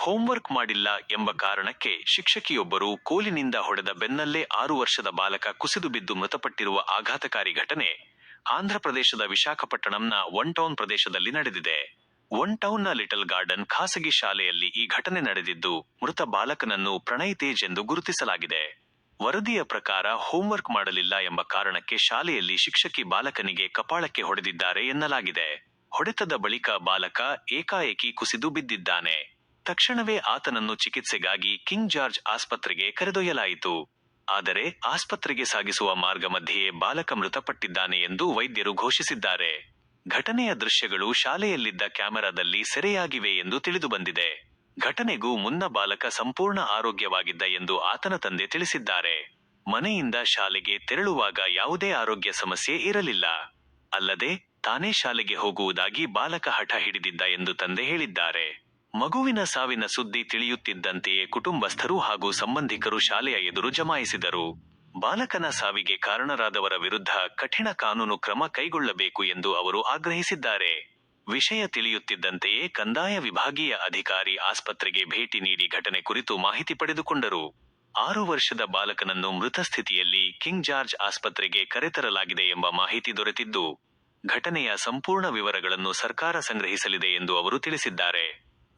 Homework ಮಾಡಿಲ್ಲ ಎಂಬ ಕಾರಣಕ್ಕೆ ಶಿಕ್ಷಕಿಯೊಬ್ಬರು ಕೋಲಿನಿಂದ ಹೊಡೆದ ಬೆನ್ನಲ್ಲೇ 6 ವರ್ಷದ ಬಾಲಕ ಕುಸಿದು ಬಿದ್ದು ಮೃತಪಟ್ಟಿರುವ ಆಘಾತಕಾರಿ ಘಟನೆ ಆಂಧ್ರಪ್ರದೇಶದ ವಿಶಾಖಪಟ್ಟಣಂನ ಒನ್ ಟೌನ್ ಪ್ರದೇಶದಲ್ಲಿ ನಡೆದಿದೆ. ಒನ್ ಟೌನ್ನ ಲಿಟಲ್ ಗಾರ್ಡನ್ ಖಾಸಗಿ ಶಾಲೆಯಲ್ಲಿ ಈ ಘಟನೆ ನಡೆದಿದ್ದು, ಮೃತ ಬಾಲಕನನ್ನು ಪ್ರಣಯ್ ತೇಜ್ ಎಂದು ಗುರುತಿಸಲಾಗಿದೆ. ವರದಿಯ ಪ್ರಕಾರ ಹೋಂವರ್ಕ್ ಮಾಡಲಿಲ್ಲ ಎಂಬ ಕಾರಣಕ್ಕೆ ಶಾಲೆಯಲ್ಲಿ ಶಿಕ್ಷಕಿ ಬಾಲಕನಿಗೆ ಕಪಾಳಕ್ಕೆ ಹೊಡೆದಿದ್ದಾರೆ ಎನ್ನಲಾಗಿದೆ. ಹೊಡೆತದ ಬಳಿಕ ಬಾಲಕ ಏಕಾಏಕಿ ಕುಸಿದು ಬಿದ್ದಿದ್ದಾನೆ. ತಕ್ಷಣವೇ ಆತನನ್ನು ಚಿಕಿತ್ಸೆಗಾಗಿ ಕಿಂಗ್ ಜಾರ್ಜ್ ಆಸ್ಪತ್ರೆಗೆ ಕರೆದೊಯ್ಯಲಾಯಿತು. ಆದರೆ ಆಸ್ಪತ್ರೆಗೆ ಸಾಗಿಸುವ ಮಾರ್ಗ ಮಧ್ಯೆಯೇ ಬಾಲಕ ಮೃತಪಟ್ಟಿದ್ದಾನೆ ಎಂದು ವೈದ್ಯರು ಘೋಷಿಸಿದ್ದಾರೆ. ಘಟನೆಯ ದೃಶ್ಯಗಳು ಶಾಲೆಯಲ್ಲಿದ್ದ ಕ್ಯಾಮೆರಾದಲ್ಲಿ ಸೆರೆಯಾಗಿವೆ ಎಂದು ತಿಳಿದುಬಂದಿದೆ. ಘಟನೆಗೂ ಮುನ್ನ ಬಾಲಕ ಸಂಪೂರ್ಣ ಆರೋಗ್ಯವಾಗಿದ್ದ ಎಂದು ಆತನ ತಂದೆ ತಿಳಿಸಿದ್ದಾರೆ. ಮನೆಯಿಂದ ಶಾಲೆಗೆ ತೆರಳುವಾಗ ಯಾವುದೇ ಆರೋಗ್ಯ ಸಮಸ್ಯೆ ಇರಲಿಲ್ಲ. ಅಲ್ಲದೆ ತಾನೇ ಶಾಲೆಗೆ ಹೋಗುವುದಾಗಿ ಬಾಲಕ ಹಠ ಹಿಡಿದಿದ್ದ ಎಂದು ತಂದೆ ಹೇಳಿದ್ದಾರೆ. ಮಗುವಿನ ಸಾವಿನ ಸುದ್ದಿ ತಿಳಿಯುತ್ತಿದ್ದಂತೆಯೇ ಕುಟುಂಬಸ್ಥರು ಹಾಗೂ ಸಂಬಂಧಿಕರು ಶಾಲೆಯ ಎದುರು ಜಮಾಯಿಸಿದರು. ಬಾಲಕನ ಸಾವಿಗೆ ಕಾರಣರಾದವರ ವಿರುದ್ಧ ಕಠಿಣ ಕಾನೂನು ಕ್ರಮ ಕೈಗೊಳ್ಳಬೇಕು ಎಂದು ಅವರು ಆಗ್ರಹಿಸಿದ್ದಾರೆ. ವಿಷಯ ತಿಳಿಯುತ್ತಿದ್ದಂತೆಯೇ ಕಂದಾಯ ವಿಭಾಗೀಯ ಅಧಿಕಾರಿ ಆಸ್ಪತ್ರೆಗೆ ಭೇಟಿ ನೀಡಿ ಘಟನೆ ಕುರಿತು ಮಾಹಿತಿ ಪಡೆದುಕೊಂಡರು. 6 ವರ್ಷದ ಬಾಲಕನನ್ನು ಮೃತ ಸ್ಥಿತಿಯಲ್ಲಿ ಕಿಂಗ್ ಜಾರ್ಜ್ ಆಸ್ಪತ್ರೆಗೆ ಕರೆತರಲಾಗಿದೆ ಎಂಬ ಮಾಹಿತಿ ದೊರೆತಿದ್ದು, ಘಟನೆಯ ಸಂಪೂರ್ಣ ವಿವರಗಳನ್ನು ಸರ್ಕಾರ ಸಂಗ್ರಹಿಸಲಿದೆ ಎಂದು ಅವರು ತಿಳಿಸಿದ್ದಾರೆ.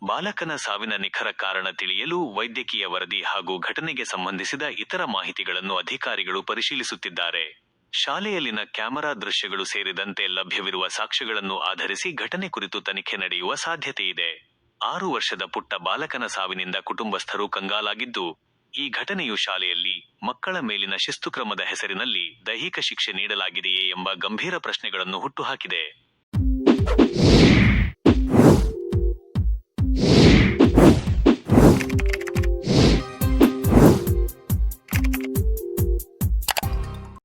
ಬಾಲಕನ ಸಾವಿನ ನಿಖರ ಕಾರಣ ತಿಳಿಯಲು ವೈದ್ಯಕೀಯ ವರದಿ ಹಾಗೂ ಘಟನೆಗೆ ಸಂಬಂಧಿಸಿದ ಇತರ ಮಾಹಿತಿಗಳನ್ನು ಅಧಿಕಾರಿಗಳು ಪರಿಶೀಲಿಸುತ್ತಿದ್ದಾರೆ. ಶಾಲೆಯಲ್ಲಿನ ಕ್ಯಾಮೆರಾ ದೃಶ್ಯಗಳು ಸೇರಿದಂತೆ ಲಭ್ಯವಿರುವ ಸಾಕ್ಷ್ಯಗಳನ್ನು ಆಧರಿಸಿ ಘಟನೆ ಕುರಿತು ತನಿಖೆ ನಡೆಯುವ ಸಾಧ್ಯತೆಯಿದೆ. 6 ವರ್ಷದ ಪುಟ್ಟ ಬಾಲಕನ ಸಾವಿನಿಂದ ಕುಟುಂಬಸ್ಥರು ಕಂಗಾಲಾಗಿದ್ದು, ಈ ಘಟನೆಯು ಶಾಲೆಯಲ್ಲಿ ಮಕ್ಕಳ ಮೇಲಿನ ಶಿಸ್ತುಕ್ರಮದ ಹೆಸರಿನಲ್ಲಿ ದೈಹಿಕ ಶಿಕ್ಷೆ ನೀಡಲಾಗಿದೆಯೇ ಎಂಬ ಗಂಭೀರ ಪ್ರಶ್ನೆಗಳನ್ನು ಹುಟ್ಟುಹಾಕಿದೆ.